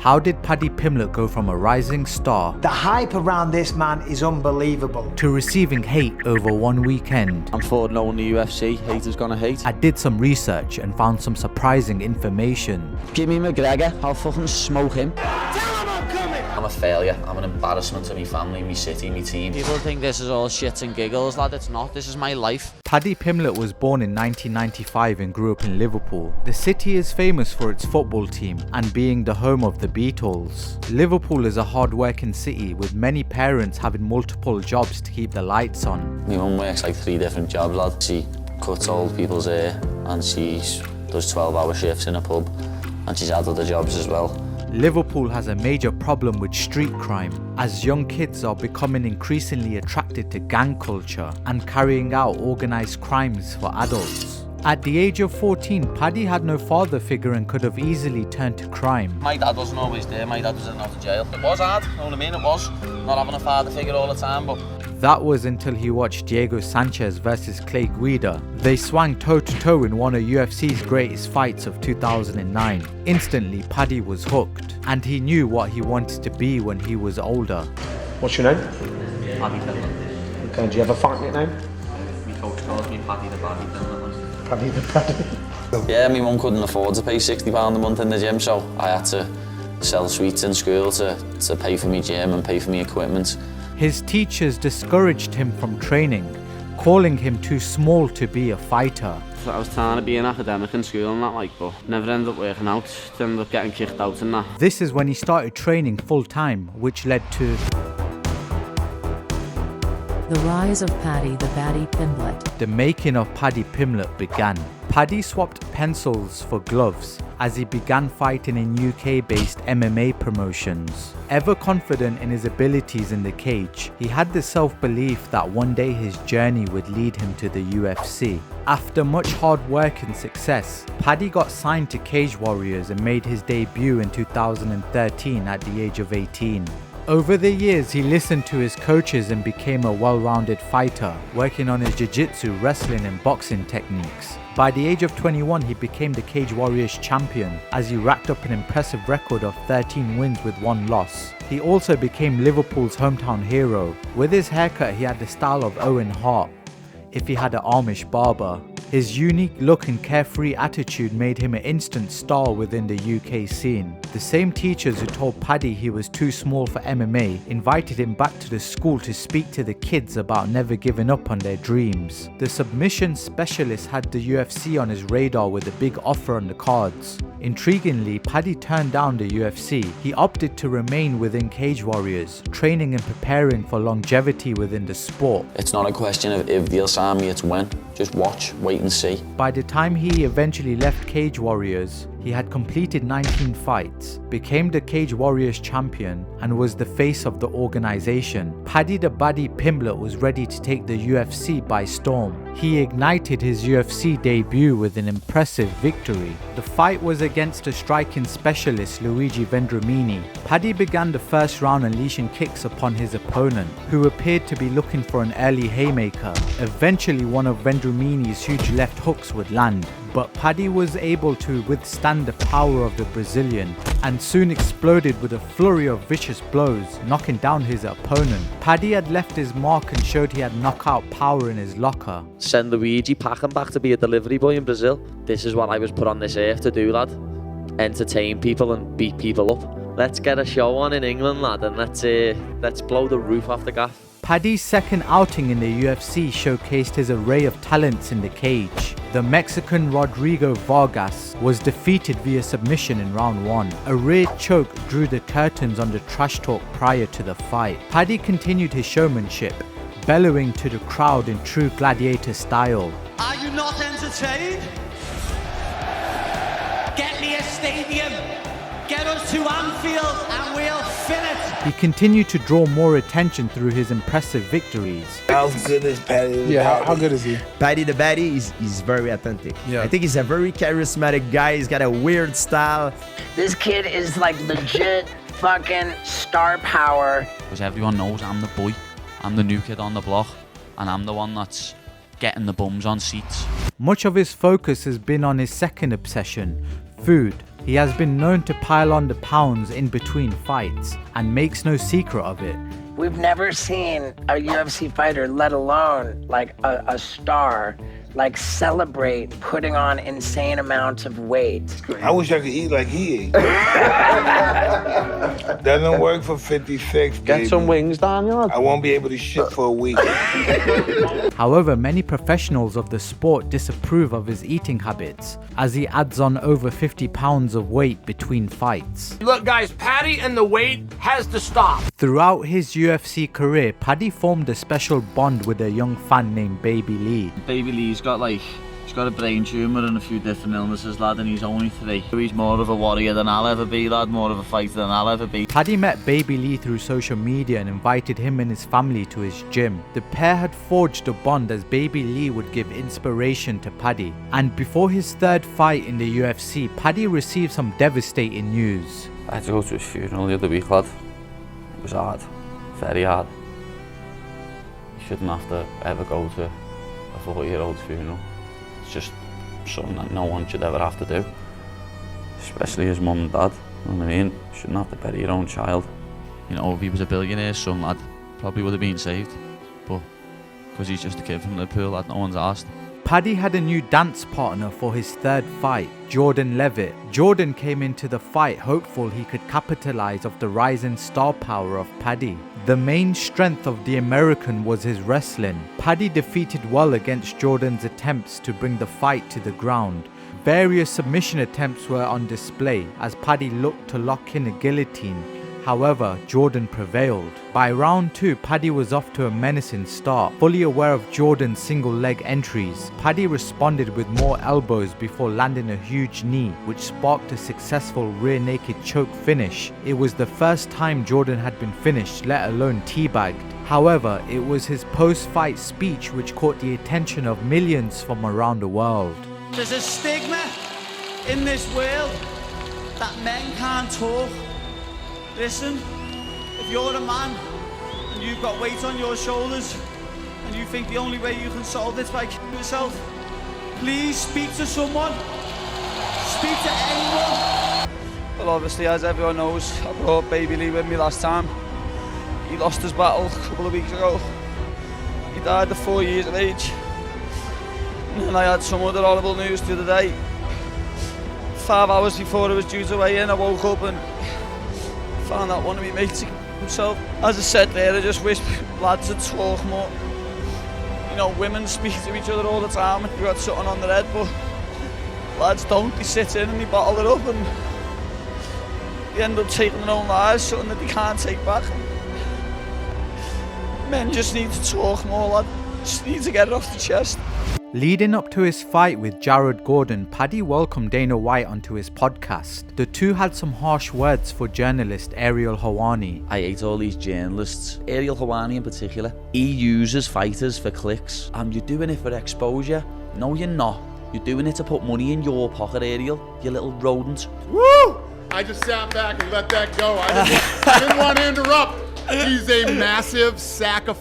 How did Paddy Pimblett go from a rising star The hype around this man is unbelievable. to receiving hate over one weekend? I'm for knowing the UFC, haters gonna hate. I did some research and found some surprising information. Give me McGregor, I'll fucking smoke him. I'm a failure. I'm an embarrassment to my family, my city, my team. People think this is all shits and giggles, lad. It's not. This is my life. Paddy Pimblett was born in 1995 and grew up in Liverpool. The city is famous for its football team and being the home of the Beatles. Liverpool is a hard-working city with many parents having multiple jobs to keep the lights on. My mum works like 3 different jobs, lad. She cuts old people's hair and she does 12-hour shifts in a pub, and she's had other jobs as well. Liverpool has a major problem with street crime, as young kids are becoming increasingly attracted to gang culture and carrying out organised crimes for adults. At the age of 14, Paddy had no father figure and could have easily turned to crime. My dad wasn't always there. My dad was in and out of jail. It was hard, you know what I mean? It was. Not having a father figure all the time, but... That was until he watched Diego Sanchez versus Clay Guida. They swung toe-to-toe in one of UFC's greatest fights of 2009. Instantly, Paddy was hooked, and he knew what he wanted to be when he was older. What's your name? Paddy Pimblett. Okay, do you have a fight nickname? My coach calls me Paddy The Baddy Pimblett. Paddy the Baddy. Yeah, my mum couldn't afford to pay £60 a month in the gym, so I had to sell sweets in school to pay for my gym and pay for my equipment. His teachers discouraged him from training, calling him too small to be a fighter. So I was trying to be an academic in school and that, but never ended up working out. Ended up getting kicked out and that. This is when he started training full-time, which led to The rise of Paddy the Baddy Pimblett. the making of Paddy Pimblett began. Paddy swapped pencils for gloves as he began fighting in UK-based MMA promotions. Ever confident in his abilities in the cage, he had the self-belief that one day his journey would lead him to the UFC. After much hard work and success, Paddy got signed to Cage Warriors and made his debut in 2013 at the age of 18. Over the years, he listened to his coaches and became a well-rounded fighter, working on his jiu-jitsu, wrestling and boxing techniques. By the age of 21, he became the Cage Warriors champion, as he racked up an impressive record of 13 wins with 1 loss. He also became Liverpool's hometown hero. With his haircut, he had the style of Owen Hart, if he had an Amish barber. His unique look and carefree attitude made him an instant star within the UK scene. The same teachers who told Paddy he was too small for MMA invited him back to the school to speak to the kids about never giving up on their dreams. The submission specialist had the UFC on his radar with a big offer on the cards. Intriguingly, Paddy turned down the UFC. He opted to remain within Cage Warriors, training and preparing for longevity within the sport. It's not a question of if they'll sign me, it's when. Just watch, wait and see. By the time he eventually left Cage Warriors, he had completed 19 fights, became the Cage Warriors champion, and was the face of the organization. Paddy the Baddy Pimblett was ready to take the UFC by storm. He ignited his UFC debut with an impressive victory. The fight was against a striking specialist, Luigi Vendramini. Paddy began the first round unleashing kicks upon his opponent, who appeared to be looking for an early haymaker. Eventually, one of Vendramini's huge left hooks would land, but Paddy was able to withstand the power of the Brazilian and soon exploded with a flurry of vicious blows, knocking down his opponent. Paddy had left his mark and showed he had knockout power in his locker. Send Luigi packing back to be a delivery boy in Brazil. This is what I was put on this earth to do, lad. Entertain people and beat people up. Let's get a show on in England, lad, and let's blow the roof off the gaff. Paddy's second outing in the UFC showcased his array of talents in the cage. The Mexican Rodrigo Vargas was defeated via submission in round 1. A rear choke drew the curtains on the trash talk prior to the fight. Paddy continued his showmanship, bellowing to the crowd in true gladiator style. Are you not entertained? Get me a stadium, get us to Anfield and we'll fill it. He continued to draw more attention through his impressive victories. How good is Paddy? Yeah, how good is he? Paddy the Baddy is very authentic. Yeah. I think he's a very charismatic guy. He's got a weird style. This kid is like legit fucking star power. Because everyone knows I'm the boy, I'm the new kid on the block, and I'm the one that's getting the bums on seats. Much of his focus has been on his second obsession, food. He has been known to pile on the pounds in between fights and makes no secret of it. We've never seen a UFC fighter, let alone like a star, like celebrate putting on insane amounts of weight. I wish I could eat like he ate. Doesn't work for 56, baby. Get some wings, Daniel. I won't be able to shit for a week. However, many professionals of the sport disapprove of his eating habits, as he adds on over 50 pounds of weight between fights. Look, guys, Paddy and the weight has to stop. Throughout his UFC career, Paddy formed a special bond with a young fan named Baby Lee. Baby Lee's got a brain tumour and a few different illnesses, lad, and he's only 3. He's more of a warrior than I'll ever be, lad, more of a fighter than I'll ever be. Paddy met Baby Lee through social media and invited him and his family to his gym. The pair had forged a bond as Baby Lee would give inspiration to Paddy. And before his 3rd fight in the UFC, Paddy received some devastating news. I had to go to his funeral the other week, lad. It was hard, very hard. You shouldn't have to ever go to a 4-year-old's funeral. It's just something that no one should ever have to do, especially his mum and dad. You know what I mean? You shouldn't have to bury your own child. You know, if he was a billionaire's son, lad, probably would have been saved, but because he's just a kid from Liverpool, lad, no one's asked. Paddy had a new dance partner for his 3rd fight, Jordan Levitt. Jordan came into the fight hopeful he could capitalize off the rising star power of Paddy. The main strength of the American was his wrestling. Paddy defeated well against Jordan's attempts to bring the fight to the ground. Various submission attempts were on display as Paddy looked to lock in a guillotine. However, Jordan prevailed. By round 2, Paddy was off to a menacing start. Fully aware of Jordan's single leg entries, Paddy responded with more elbows before landing a huge knee, which sparked a successful rear naked choke finish. It was the first time Jordan had been finished, let alone teabagged. However, it was his post-fight speech which caught the attention of millions from around the world. There's a stigma in this world that men can't talk. Listen, if you're a man and you've got weight on your shoulders and you think the only way you can solve this by killing yourself, please speak to someone. Speak to anyone. Well, obviously, as everyone knows, I brought Baby Lee with me last time. He lost his battle a couple of weeks ago. He died at 4 years of age. And I had some other horrible news the other day. 5 hours before I was due to weigh in, I woke up and found out one of my mates himself. As I said there, I just wish lads would talk more. You know, women speak to each other all the time and you've got something on their head, but lads don't. They sit in and they bottle it up and they end up taking their own lives, something that they can't take back. Men just need to talk more, lad. Just need to get it off the chest. Leading up to his fight with Jared Gordon, Paddy welcomed Dana White onto his podcast. The two had some harsh words for journalist Ariel Helwani. I hate all these journalists, Ariel Helwani in particular. He uses fighters for clicks, and you're doing it for exposure. No, you're not. You're doing it to put money in your pocket, Ariel, you little rodent. Woo! I just sat back and let that go. I didn't want to interrupt. He's a massive sack of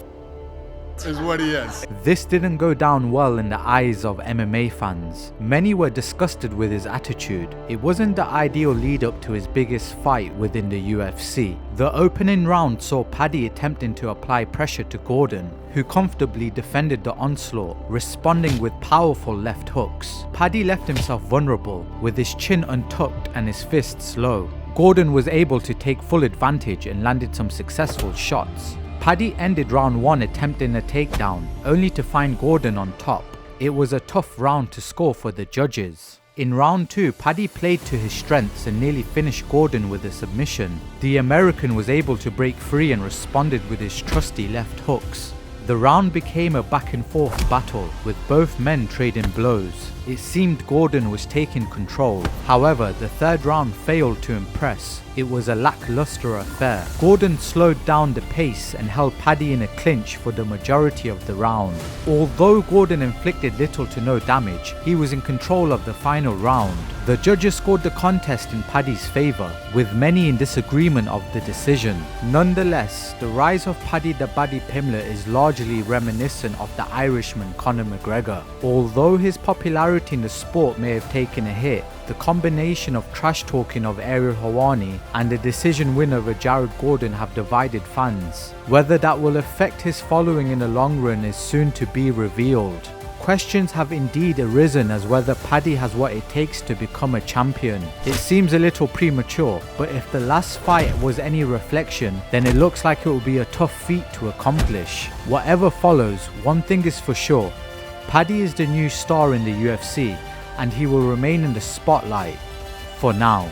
is what he is. This didn't go down well in the eyes of MMA fans. Many were disgusted with his attitude. It wasn't the ideal lead up to his biggest fight within the UFC. The opening round saw Paddy attempting to apply pressure to Gordon, who comfortably defended the onslaught, responding with powerful left hooks. Paddy left himself vulnerable, with his chin untucked and his fists low. Gordon was able to take full advantage and landed some successful shots. Paddy ended round 1 attempting a takedown, only to find Gordon on top. It was a tough round to score for the judges. In round 2, Paddy played to his strengths and nearly finished Gordon with a submission. The American was able to break free and responded with his trusty left hooks. The round became a back and forth battle, with both men trading blows. It seemed Gordon was taking control. However, the third round failed to impress. It was a lackluster affair. Gordon slowed down the pace and held Paddy in a clinch for the majority of the round. Although Gordon inflicted little to no damage, he was in control of the final round. The judges scored the contest in Paddy's favour, with many in disagreement of the decision. Nonetheless, the rise of Paddy The Baddy Pimblett is largely largely reminiscent of the Irishman Conor McGregor. Although his popularity in the sport may have taken a hit, the combination of trash talking of Ariel Helwani and the decision winner of Jared Gordon have divided fans. Whether that will affect his following in the long run is soon to be revealed. Questions have indeed arisen as whether Paddy has what it takes to become a champion. It seems a little premature, but if the last fight was any reflection, then it looks like it will be a tough feat to accomplish. Whatever follows, one thing is for sure, Paddy is the new star in the UFC, and he will remain in the spotlight for now.